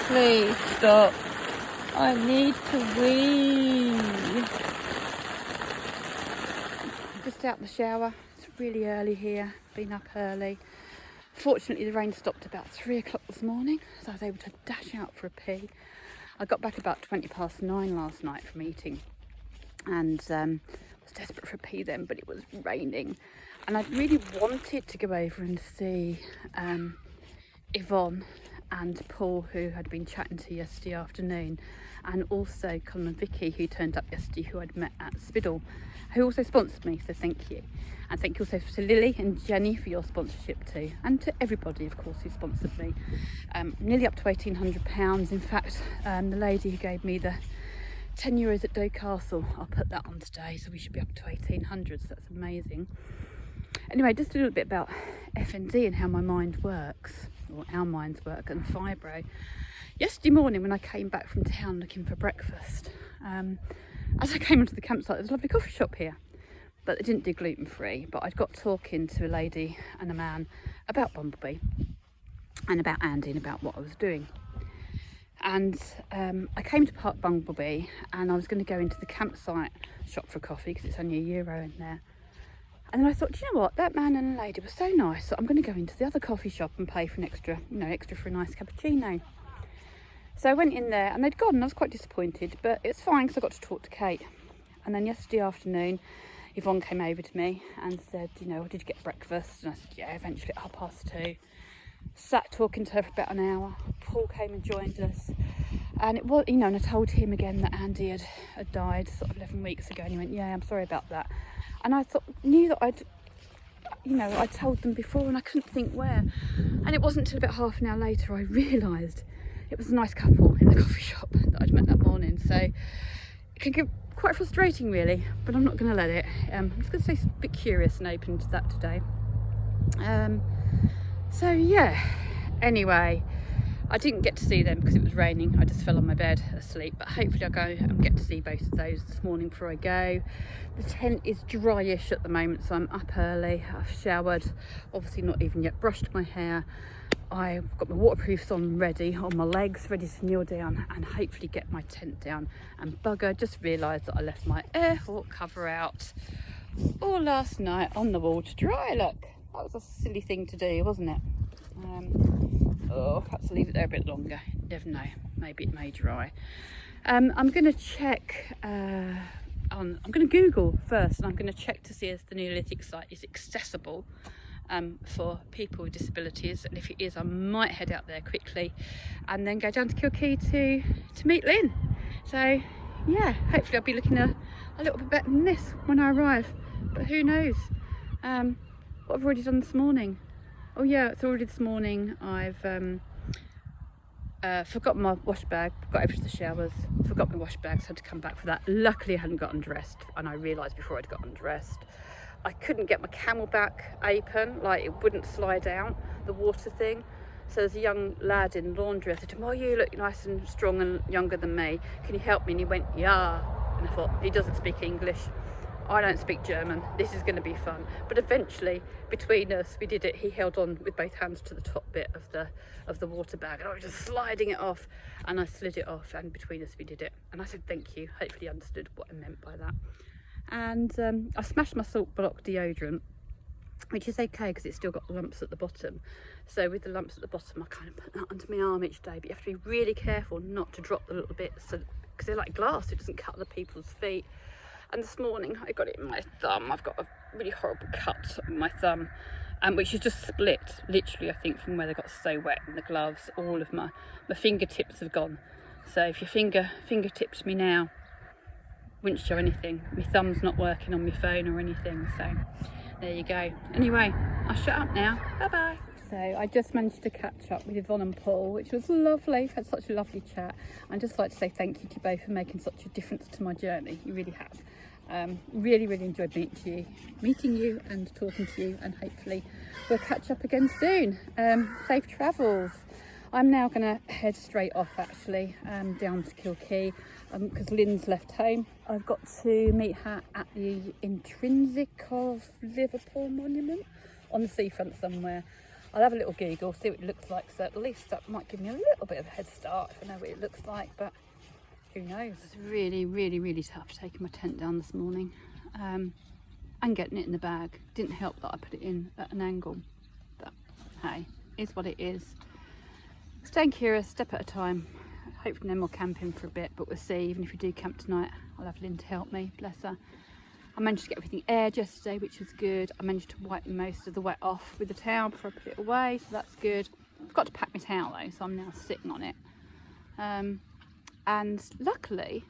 Please stop. I need to wee. Just out the shower. It's really early here. Been up early. Fortunately, the rain stopped about 3 o'clock this morning, so I was able to dash out for a pee. I got back about 9:20 last night from eating, and was desperate for a pee then, but it was raining. And I really wanted to go over and see Yvonne and Paul, who had been chatting to yesterday afternoon, and also Colin and Vicky, who turned up yesterday, who I'd met at Spiddle, who also sponsored me, so thank you. And thank you also to Lily and Jenny for your sponsorship too, and to everybody, of course, who sponsored me. Nearly up to £1,800. In fact, the lady who gave me the €10 at Doe Castle, I'll put that on today, so we should be up to 1,800, so that's amazing. Anyway, just a little bit about FND and how my mind works, or our minds work, and fibro. Yesterday morning when I came back from town looking for breakfast, as I came into the campsite, there was a lovely coffee shop here, but they didn't do gluten-free. But I'd got talking to a lady and a man about Bumblebee and about Andy and about what I was doing. And I came to Park Bumblebee, and I was going to go into the campsite shop for coffee because it's only €1 in there. And then I thought, do you know what, that man and lady were so nice that I'm going to go into the other coffee shop and pay for an extra for a nice cappuccino. So I went in there and they'd gone, and I was quite disappointed, but it's fine because I got to talk to Kate. And then yesterday afternoon, Yvonne came over to me and said, did you get breakfast? And I said, yeah, eventually at 2:30. Sat talking to her for about an hour. Paul came and joined us. And it was, and I told him again that Andy had died sort of 11 weeks ago. And he went, yeah, I'm sorry about that. And I knew that I'd told them before, and I couldn't think where. And it wasn't until about half an hour later I realised it was a nice couple in the coffee shop that I'd met that morning. So it can get quite frustrating, really, but I'm not going to let it. I'm just going to stay a bit curious and open to that today. So yeah, anyway, I didn't get to see them because it was raining. I just fell on my bed asleep, but hopefully I'll go and get to see both of those this morning before I go. The tent is dryish at the moment, so I'm up early. I've showered, obviously not even yet brushed my hair. I've got my waterproofs on ready, on my legs, ready to kneel down and hopefully get my tent down. And bugger, just realised that I left my air hawk cover out all last night on the wall to dry. Look, that was a silly thing to do, wasn't it? Perhaps I'll leave it there a bit longer. Never know, maybe it may dry. I'm going to check I'm going to Google first, and I'm going to check to see if the Neolithic site is accessible for people with disabilities, and if it is, I might head out there quickly and then go down to Kilkee to meet Lynn. So yeah, hopefully I'll be looking a little bit better than this when I arrive, but who knows. What I've already done this morning. Oh yeah, it's already this morning. I've forgotten my wash bag, got over to the showers, forgot my wash bag, so I had to come back for that. Luckily I hadn't got undressed, and I realised before I'd got undressed I couldn't get my camelback apron, like it wouldn't slide out, the water thing. So there's a young lad in laundry. I said to him, oh, you look nice and strong and younger than me, can you help me? And he went, yeah. And I thought, he doesn't speak English, I don't speak German, this is going to be fun. But eventually, between us, we did it. He held on with both hands to the top bit of the water bag, and I was just sliding it off, and I slid it off, and between us we did it. And I said thank you. Hopefully he understood what I meant by that. And I smashed my salt block deodorant, which is okay because it's still got the lumps at the bottom. So with the lumps at the bottom, I kind of put that under my arm each day, but you have to be really careful not to drop the little bits, because they're like glass, it doesn't cut other people's feet. And this morning I got it in my thumb. I've got a really horrible cut on my thumb, which is just split, literally, I think, from where they got so wet in the gloves. All of my fingertips have gone. So if your fingertips me now, wouldn't show anything. My thumb's not working on my phone or anything, so there you go. Anyway, I'll shut up now. Bye bye. So I just managed to catch up with Yvonne and Paul, which was lovely. We've had such a lovely chat. I'd just like to say thank you to both for making such a difference to my journey. You really have. Really enjoyed meeting you and talking to you, and hopefully we'll catch up again soon. Safe travels. I'm now going to head straight off, actually, down to Kilkee, because Lynn's left home. I've got to meet her at the Intrinsic of Liverpool Monument on the seafront somewhere. I'll have a little Google, see what it looks like, so at least that might give me a little bit of a head start if I know what it looks like, but who knows. It's really, really, really tough taking my tent down this morning and getting it in the bag. Didn't help that I put it in at an angle, but hey, it's what it is. Staying curious, step at a time. Hopefully no more camping for a bit, but we'll see. Even if we do camp tonight, I'll have Lynn to help me, bless her. I managed to get everything aired yesterday, which was good. I managed to wipe most of the wet off with the towel before I put it away, so that's good. I've got to pack my towel though, so I'm now sitting on it. And luckily,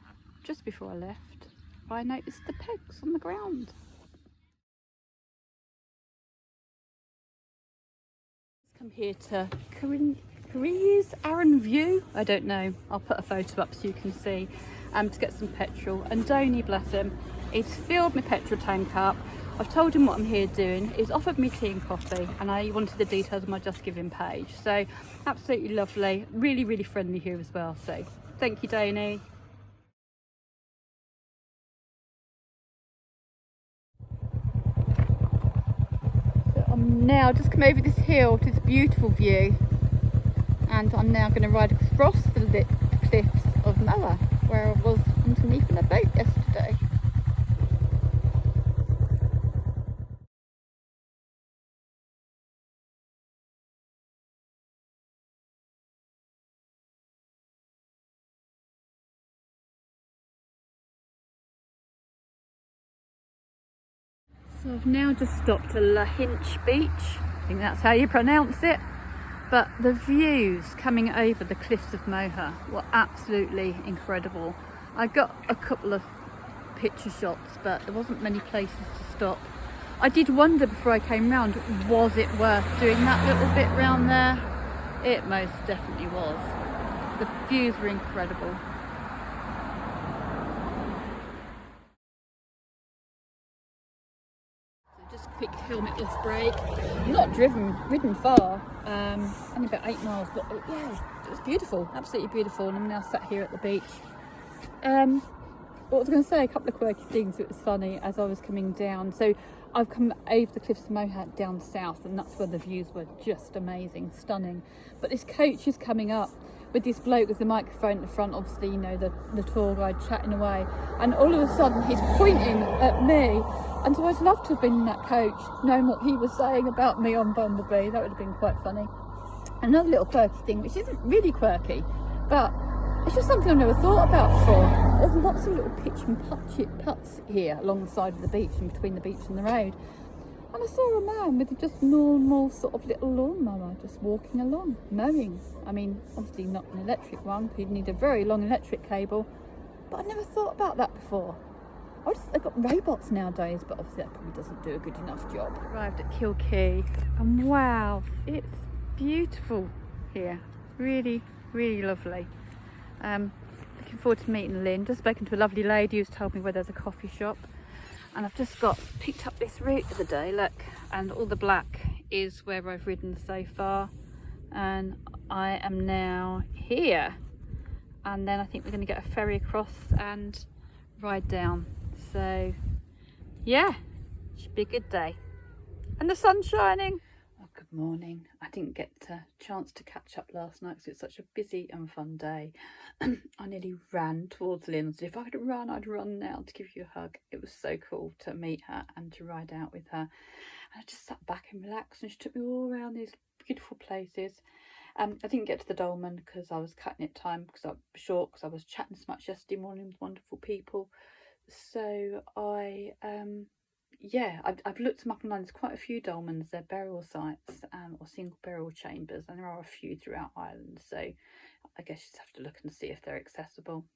just before I left, I noticed the pegs on the ground. Come here to Careers Arran View. I don't know. I'll put a photo up so you can see. To get some petrol. And Donny, bless him, he's filled my petrol tank up. I've told him what I'm here doing. He's offered me tea and coffee, and I wanted the details on my Just Giving page. So absolutely lovely. Really, really friendly here as well. So thank you, Donny. I'm now just come over this hill to this beautiful view, and I'm now going to ride across the cliffs of Moa, where I was underneath in a boat yesterday. So I've now just stopped at La Hinch Beach. I think that's how you pronounce it. But the views coming over the cliffs of Moher were absolutely incredible. I got a couple of picture shots, but there wasn't many places to stop. I did wonder before I came round, was it worth doing that little bit round there? It most definitely was. The views were incredible. Just a quick helmet off break. Not ridden far, only about 8 miles, but yeah, it was beautiful, absolutely beautiful. And I'm now sat here at the beach. What was I going to say? A couple of quirky things. It was funny as I was coming down. So I've come over the cliffs of Moher down south, and that's where the views were just amazing, stunning. But this coach is coming up with this bloke with the microphone at the front, obviously, you know, the tour guide chatting away, and all of a sudden he's pointing at me. And so I'd love to have been in that coach, knowing what he was saying about me on Bumblebee. That would have been quite funny. Another little quirky thing, which isn't really quirky, but it's just something I've never thought about before. There's lots of little pitch and putts here along the side of the beach and between the beach and the road. And I saw a man with just normal sort of little lawnmower just walking along, mowing. I mean, obviously not an electric one, you'd need a very long electric cable, but I've never thought about that before. They've got robots nowadays, but obviously that probably doesn't do a good enough job. Arrived at Kilkee, and wow, it's beautiful here. Really, really lovely. Looking forward to meeting Lynn. Just spoken to a lovely lady who's told me where there's a coffee shop. And I've just picked up this route of the day, look, and all the black is where I've ridden so far. And I am now here. And then I think we're going to get a ferry across and ride down. So yeah, should be a good day. And the sun's shining. Oh, good morning. I didn't get a chance to catch up last night because it's such a busy and fun day. I nearly ran towards Lynn. So if I could run, I'd run now to give you a hug. It was so cool to meet her and to ride out with her. And I just sat back and relaxed, and she took me all around these beautiful places. I didn't get to the Dolmen because I was cutting it time because I was short, because I was chatting so much yesterday morning with wonderful people. So I've looked them up online. There's quite a few dolmens. They're burial sites or single burial chambers, and there are a few throughout Ireland. So I guess you just have to look and see if they're accessible.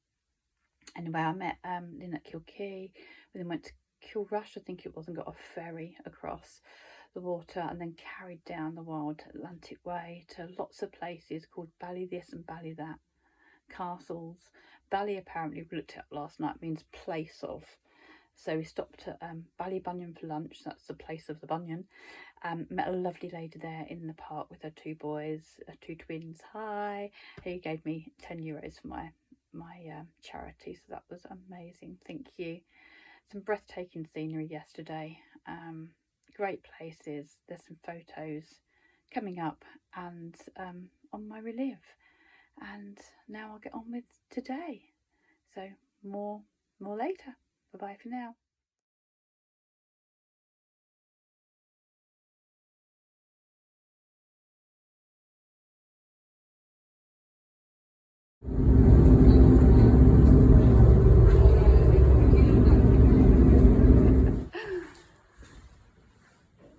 Anyway, I met Lynn at Kilkee. We then went to Kilrush, I think it was, and got a ferry across the water, and then carried down the wild Atlantic Way to lots of places called Bally this and Bally that. Castles. Bally, apparently we looked at last night, means place of. So we stopped at Ballybunion for lunch. That's the place of the bunion. Met a lovely lady there in the park with her 2 boys, 2 twins. Hi, who gave me €10 for my charity. So that was amazing. Thank you. Some breathtaking scenery yesterday. Great places. There's some photos coming up and on my relief. And now I'll get on with today. So more later. Bye-bye for now.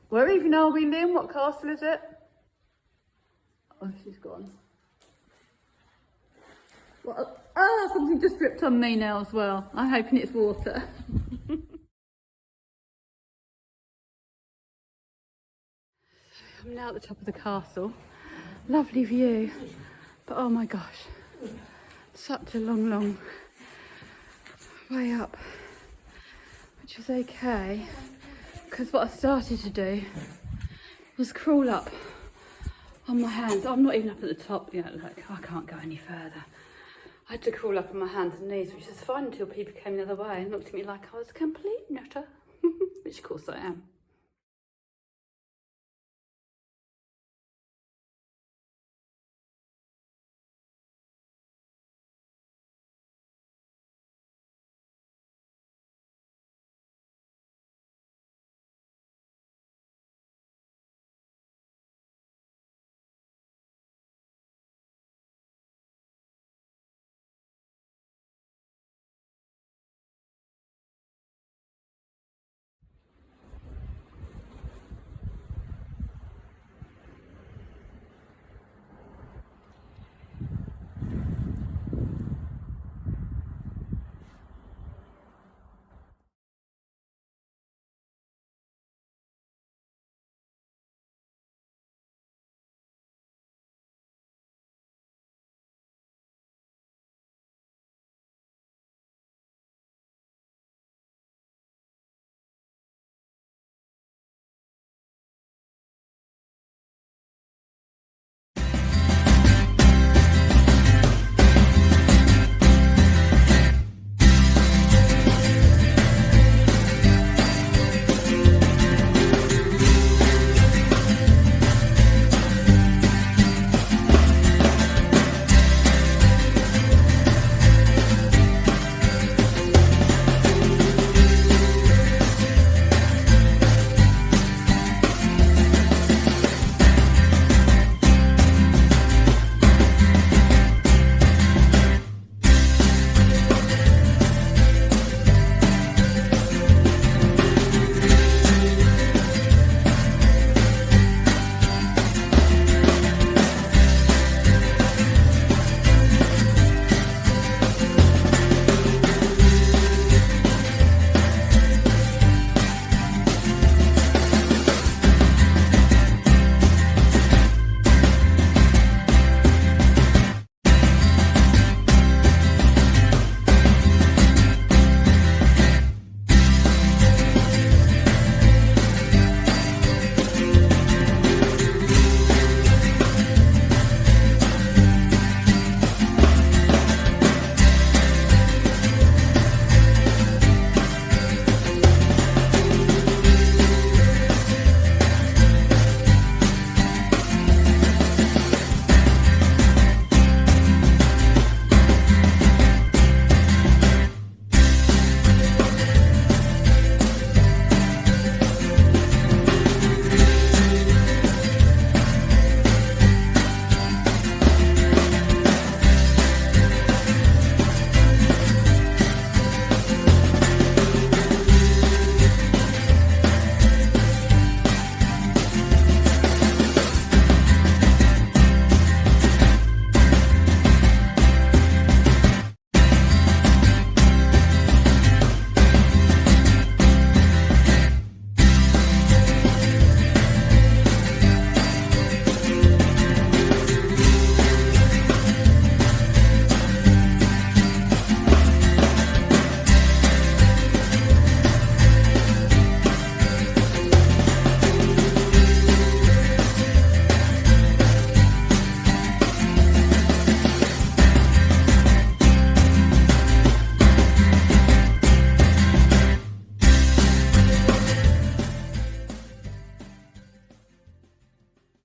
Where even are we, Lynn? What castle is it? Oh, she's gone. Well, oh, something just dripped on me now as well. I'm hoping it's water. I'm now at the top of the castle. Lovely view. But oh my gosh, such a long way up. Which is okay, because what I started to do was crawl up on my hands. I'm not even up at the top yet, look, I can't go any further. I had to crawl up on my hands and knees, which is fine until people came the other way and looked at me like I was a complete nutter, which of course I am.